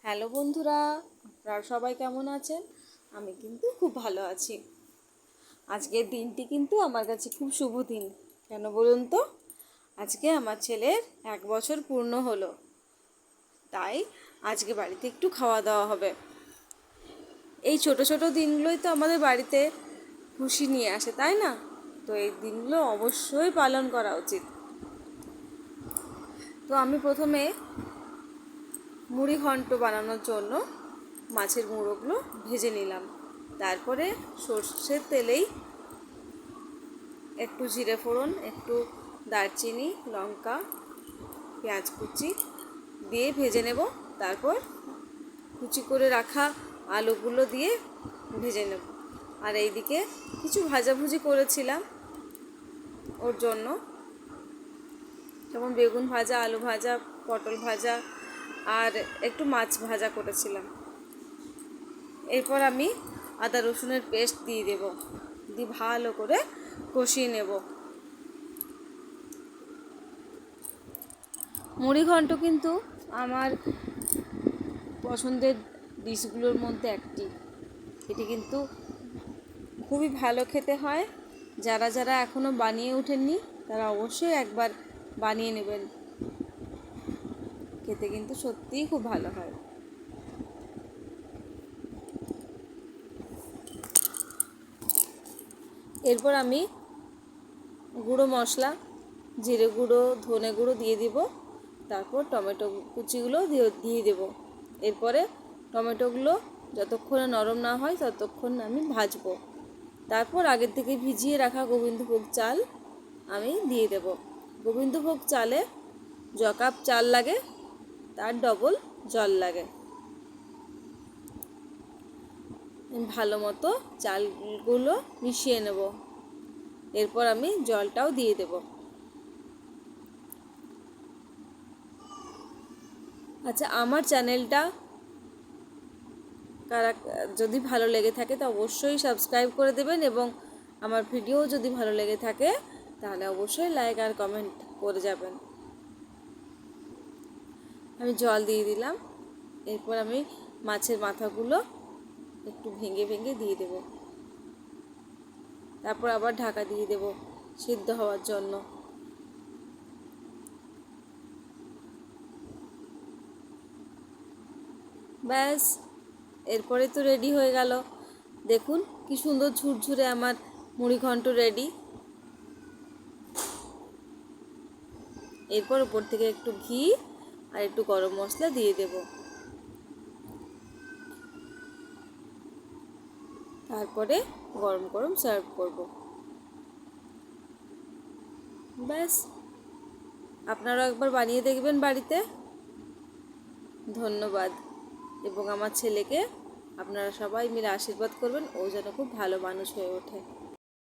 Hello বন্ধুরা, আপনারা সবাই কেমন আছেন? আমি কিন্তু খুব ভালো আছি। আজকের দিনটি কিন্তু আমার কাছে খুব শুভ দিন। কেন বলুন তো? আজকে আমার ছেলের 1 বছর পূর্ণ হলো, তাই আজকে বাড়িতে একটু খাওয়া দাওয়া হবে। এই ছোট ছোট দিনগুলোই তো আমাদের বাড়িতে খুশি নিয়ে আসে, তাই না? তো এই দিনগুলো অবশ্যই পালন করা উচিত। তো আমি প্রথমে মুড়ি ঘন্ট বানানোর জন্য মাছের মুড়োগুলো ভেজে নিলাম। তারপরে সর্ষের তেলেই একটু জিরে ফোড়ন, একটু দারচিনি, লঙ্কা, পেঁয়াজ কুচি দিয়ে ভেজে নেব। তারপর কুচি করে রাখা আলুগুলো দিয়ে ভেজে নেব। আর এইদিকে কিছু ভাজাভুজি করেছিলাম ওর জন্য, যেমন বেগুন ভাজা, আলু ভাজা, পটল ভাজা আর একটু মাছ ভাজা করেছিলাম। এরপর আমি আদা রসুনের পেস্ট দিয়ে দেব, দিয়ে ভালো করে কষিয়ে নেব। মুড়ি ঘন্ট কিন্তু আমার পছন্দের ডিশগুলোর মধ্যে একটি। এটি কিন্তু খুবই ভালো খেতে হয়। যারা যারা এখনও বানিয়ে ওঠেননি তারা অবশ্যই একবার বানিয়ে নেবেন। খেতে কিন্তু সত্যিই খুব ভালো হয়। এরপর আমি গুঁড়ো মশলা, জিরে গুঁড়ো, ধনে গুঁড়ো দিয়ে দিব। তারপর টমেটো কুচিগুলো দিয়ে দেব। এরপরে টমেটোগুলো যতক্ষণ নরম না হয় ততক্ষণ আমি ভাজবো। তারপর আগের থেকে ভিজিয়ে রাখা গোবিন্দভোগ চাল আমি দিয়ে দেব। গোবিন্দভোগ চালে য কাপ চাল লাগে তার ডবল জল লাগে। ভালো মতো চালগুলো মিশিয়ে নেব। এরপর আমি জলটাও দিয়ে দেব। আচ্ছা, আমার চ্যানেলটা যদি ভালো লেগে থাকে তা অবশ্যই সাবস্ক্রাইব করে দেবেন, এবং আমার ভিডিও যদি ভালো লেগে থাকে তাহলে অবশ্যই লাইক আর কমেন্ট করে যাবেন। আমি জল দিয়ে দিলাম। এরপর আমি মাছের মাথাগুলো একটু ভেঙে ভেঙে দিয়ে দেব। তারপর আবার ঢাকা দিয়ে দেব সিদ্ধ হওয়ার জন্য। ব্যাস, এরপরে তো রেডি হয়ে গেল। দেখুন কি সুন্দর ঝুরঝুরে আমার মুড়ি ঘন্ট রেডি। এরপর উপর থেকে একটু ঘি আর একটু গরম মশলা দিয়ে দেব। তারপরে গরম গরম সার্ভ করব। ব্যাস, আপনারাও একবার বানিয়ে দেখবেন বাড়িতে। ধন্যবাদ। এবং আমার ছেলেকে আপনারা সবাই মিলে আশীর্বাদ করবেন, ও যেন খুব ভালো মানুষ হয়ে ওঠে।